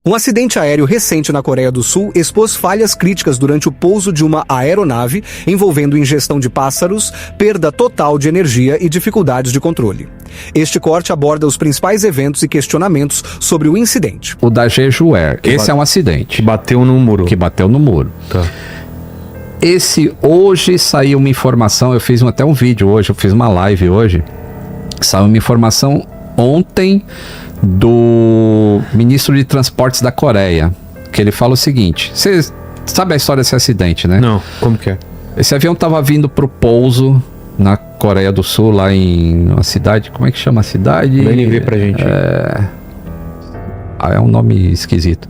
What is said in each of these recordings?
Um acidente aéreo recente na Coreia do Sul expôs falhas críticas durante o pouso de uma aeronave, envolvendo ingestão de pássaros, perda total de energia e dificuldades de controle. Este corte aborda os principais eventos e questionamentos sobre o incidente. O da Jeju Air. Esse é um acidente. Que bateu no muro. Que bateu no muro. Tá. Esse, hoje saiu uma informação, eu fiz até um vídeo hoje, eu fiz uma live hoje, saiu uma informação ontem do ministro de Transportes da Coreia, que ele fala o seguinte, você sabe a história desse acidente, né? Não, como que é? Esse avião estava vindo pro pouso na Coreia do Sul, lá em uma cidade, como é que chama a cidade? BNV pra gente. É um nome esquisito.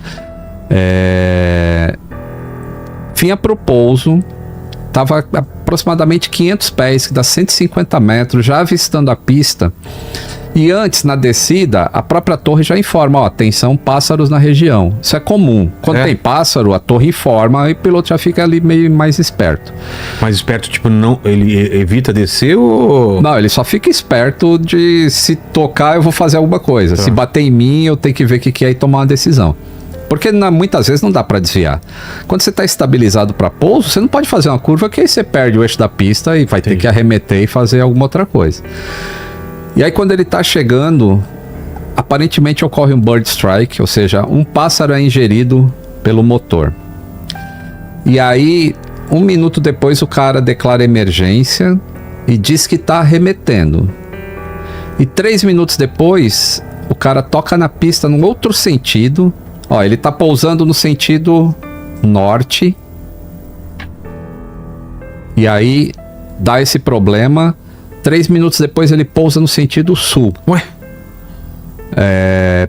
Vinha pro pouso, tava aproximadamente 500 pés, que dá 150 metros, já avistando a pista. E antes, na descida, a própria torre já informa, ó, atenção, pássaros na região. Isso é comum. Quando tem pássaro, a torre informa e o piloto já fica ali meio mais esperto. Mais esperto, tipo, não, ele evita descer ou... Não, ele só fica esperto de se tocar, eu vou fazer alguma coisa. Tá. Se bater em mim, eu tenho que ver o que é e tomar uma decisão. Porque muitas vezes não dá para desviar. Quando você está estabilizado para pouso, você não pode fazer uma curva que aí você perde o eixo da pista e vai ter que arremeter e fazer alguma outra coisa. E aí quando ele está chegando, aparentemente ocorre um bird strike, ou seja, um pássaro é ingerido pelo motor. E aí, 1 minuto depois, o cara declara emergência e diz que está arremetendo. E 3 minutos depois, o cara toca na pista num outro sentido. Ó, ele tá pousando no sentido norte. E aí dá esse problema. 3 minutos depois ele pousa no sentido sul. Ué?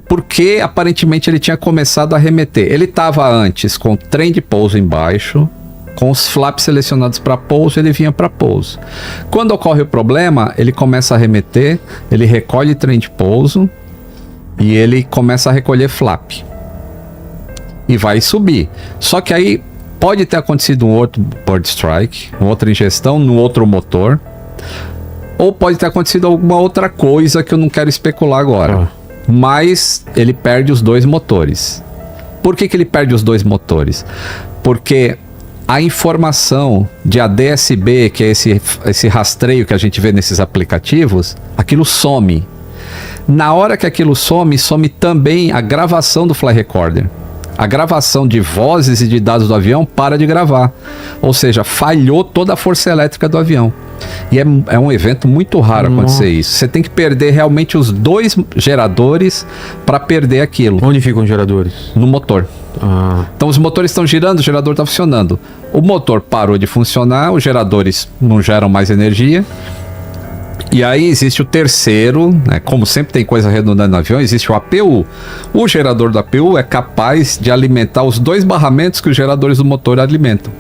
Porque aparentemente ele tinha começado a arremeter. Ele estava antes com o trem de pouso embaixo, com os flaps selecionados para pouso, ele vinha para pouso. Quando ocorre o problema, ele começa a arremeter, ele recolhe trem de pouso e ele começa a recolher flap. E vai subir. Só que aí pode ter acontecido um outro bird strike, uma outra ingestão no outro motor, ou pode ter acontecido alguma outra coisa que eu não quero especular agora. Mas ele perde os 2 motores. Por que ele perde os 2 motores? Porque a informação de ADS-B, que é esse rastreio que a gente vê nesses aplicativos, aquilo some. Na hora que aquilo some também a gravação do Fly Recorder. A gravação de vozes e de dados do avião para de gravar. Ou seja, falhou toda a força elétrica do avião. E é um evento muito raro acontecer isso. Você tem que perder realmente os 2 geradores para perder aquilo. Onde ficam os geradores? No motor. Então os motores estão girando, o gerador está funcionando. O motor parou de funcionar, os geradores não geram mais energia. E aí existe o terceiro, né? Como sempre tem coisa redundante no avião, existe o APU. O gerador do APU é capaz de alimentar os 2 barramentos que os geradores do motor alimentam.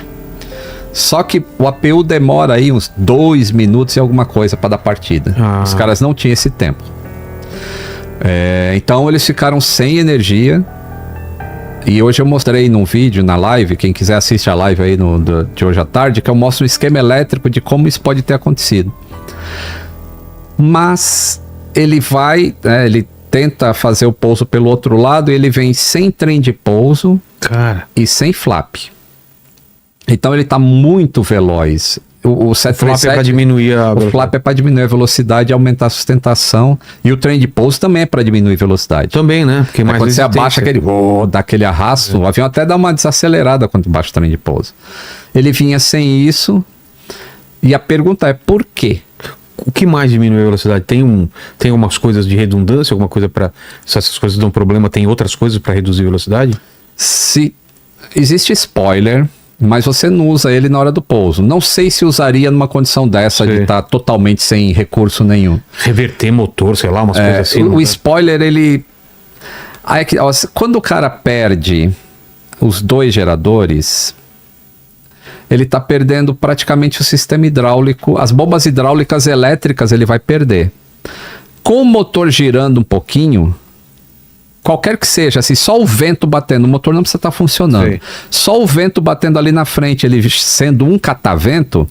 Só que o APU demora aí uns 2 minutos e alguma coisa para dar partida. Os caras não tinham esse tempo. Então eles ficaram sem energia. E hoje eu mostrei num vídeo, na live, quem quiser assiste a live aí de hoje à tarde, que eu mostro um esquema elétrico de como isso pode ter acontecido. Mas ele vai, ele tenta fazer o pouso pelo outro lado e ele vem sem trem de pouso e sem flap. Então ele está muito veloz. O 737, flap é para diminuir a velocidade. O flap é para diminuir a velocidade e aumentar a sustentação. E o trem de pouso também é para diminuir a velocidade. Também, né? Porque mais quando você abaixa dá aquele arrasto, o avião até dá uma desacelerada quando baixa o trem de pouso. Ele vinha sem isso. E a pergunta é por quê? O que mais diminui a velocidade? Tem umas coisas de redundância, alguma coisa para... Se essas coisas dão problema, tem outras coisas para reduzir a velocidade? Se existe spoiler, mas você não usa ele na hora do pouso. Não sei se usaria numa condição dessa de estar totalmente sem recurso nenhum. Reverter motor, sei lá, umas coisas assim. O spoiler, ele... Quando o cara perde os 2 geradores... ele está perdendo praticamente o sistema hidráulico, as bombas hidráulicas elétricas ele vai perder. Com o motor girando um pouquinho, qualquer que seja, assim, só o vento batendo, o motor não precisa estar funcionando. Só o vento batendo ali na frente, ele sendo um catavento,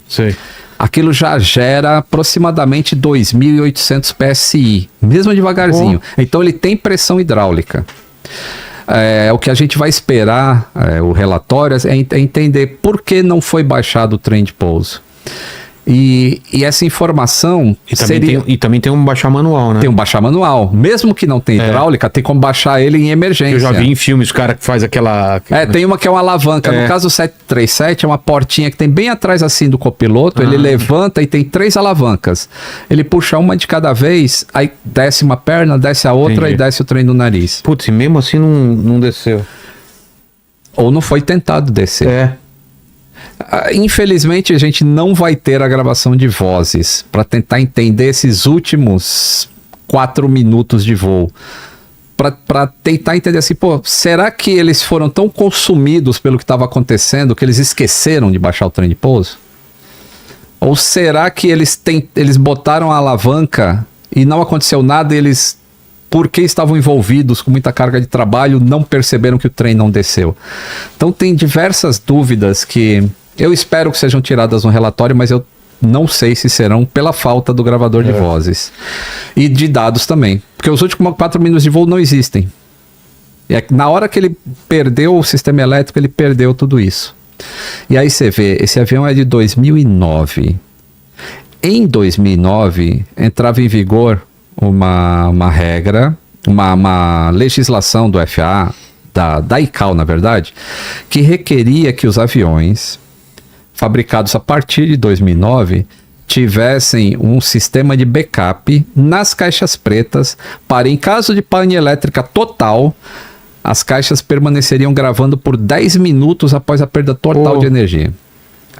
aquilo já gera aproximadamente 2.800 PSI, mesmo devagarzinho. Então ele tem pressão hidráulica. o que a gente vai esperar, o relatório, é entender por que não foi baixado o trem de pouso. E essa informação E também tem um baixar manual, né? Tem um baixar manual. Mesmo que não tenha hidráulica, tem como baixar ele em emergência. Eu já vi em filmes o cara que faz aquela... Tem uma que é uma alavanca. No caso do 737, é uma portinha que tem bem atrás assim do copiloto. Ele levanta e tem 3 alavancas. Ele puxa uma de cada vez, aí desce uma perna, desce a outra e desce o trem do nariz. Putz, e mesmo assim não desceu. Ou não foi tentado descer. Infelizmente, a gente não vai ter a gravação de vozes para tentar entender esses últimos 4 minutos de voo. Para tentar entender assim, será que eles foram tão consumidos pelo que estava acontecendo que eles esqueceram de baixar o trem de pouso? Ou será que eles botaram a alavanca e não aconteceu nada e eles, porque estavam envolvidos com muita carga de trabalho, não perceberam que o trem não desceu? Então tem diversas dúvidas que eu espero que sejam tiradas no relatório, mas eu não sei se serão pela falta do gravador de vozes. E de dados também. Porque os últimos 4 minutos de voo não existem. Na hora que ele perdeu o sistema elétrico, ele perdeu tudo isso. E aí você vê, esse avião é de 2009. Em 2009, entrava em vigor uma regra, uma legislação do FAA, da ICAO, na verdade, que requeria que os aviões fabricados a partir de 2009 tivessem um sistema de backup nas caixas pretas para, em caso de pane elétrica total, as caixas permaneceriam gravando por 10 minutos após a perda total de energia.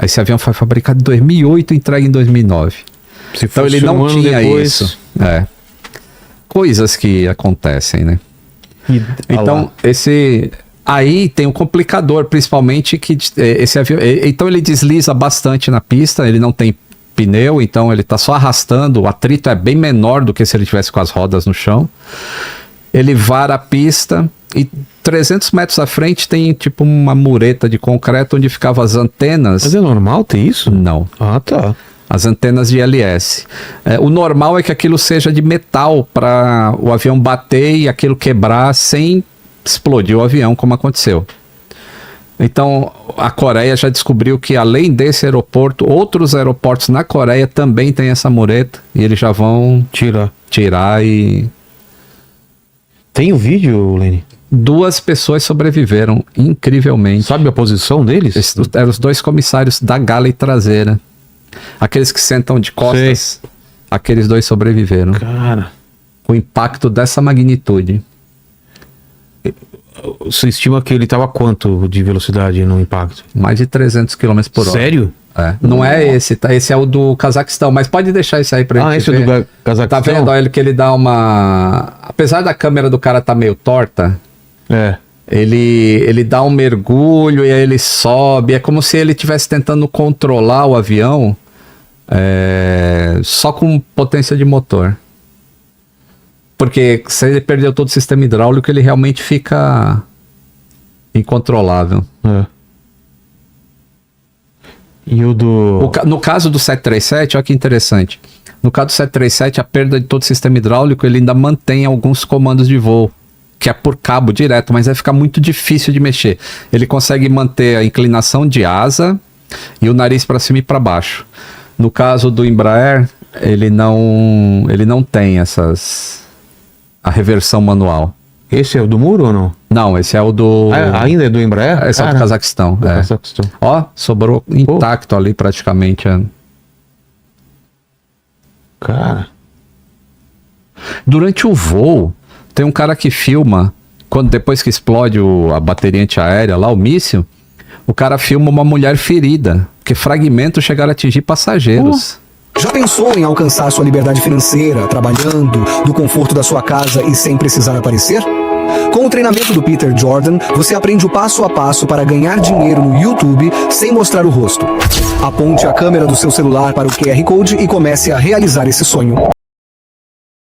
Esse avião foi fabricado em 2008 e entregue em 2009. Então ele não tinha isso. Coisas que acontecem, né? Então, aí tem um complicador, principalmente que esse avião... Então ele desliza bastante na pista, ele não tem pneu, então ele está só arrastando, o atrito é bem menor do que se ele tivesse com as rodas no chão. Ele vara a pista e 300 metros à frente tem tipo uma mureta de concreto onde ficavam as antenas. Mas é normal ter isso? Não. Tá. As antenas de ILS. O normal é que aquilo seja de metal para o avião bater e aquilo quebrar sem explodir o avião, como aconteceu. Então, a Coreia já descobriu que, além desse aeroporto, outros aeroportos na Coreia também tem essa mureta e eles já vão tirar e... Tem o vídeo, Lene? 2 pessoas sobreviveram, incrivelmente. Sabe a posição deles? Eram os 2 comissários da galley traseira. Aqueles que sentam de costas. Aqueles 2 sobreviveram. Cara. O impacto dessa magnitude. Você estima que ele estava quanto de velocidade no impacto? Mais de 300 km por hora. Sério? Não é esse, tá? Esse é o do Cazaquistão, mas pode deixar isso aí pra gente esse ver. É do Cazaquistão? Tá vendo? Olha que ele dá uma... Apesar da câmera do cara tá meio torta, ele dá um mergulho e aí ele sobe. É como se ele estivesse tentando controlar o avião só com potência de motor. Porque se ele perdeu todo o sistema hidráulico, ele realmente fica incontrolável. E o do... No caso do 737, olha que interessante. No caso do 737, a perda de todo o sistema hidráulico, ele ainda mantém alguns comandos de voo, que é por cabo direto, mas vai ficar muito difícil de mexer. Ele consegue manter a inclinação de asa e o nariz para cima e para baixo. No caso do Embraer, ele não tem a reversão manual. Esse é o do muro ou não? Não, esse é o do... ainda é do Embraer? Esse é o do Cazaquistão. Cazaquistão. Ó, sobrou intacto ali praticamente. Cara. Durante o voo, tem um cara que filma, depois que explode a bateria antiaérea lá, o míssil, o cara filma uma mulher ferida, porque fragmentos chegaram a atingir passageiros. Já pensou em alcançar sua liberdade financeira, trabalhando, no conforto da sua casa e sem precisar aparecer? Com o treinamento do Peter Jordan, você aprende o passo a passo para ganhar dinheiro no YouTube sem mostrar o rosto. Aponte a câmera do seu celular para o QR Code e comece a realizar esse sonho.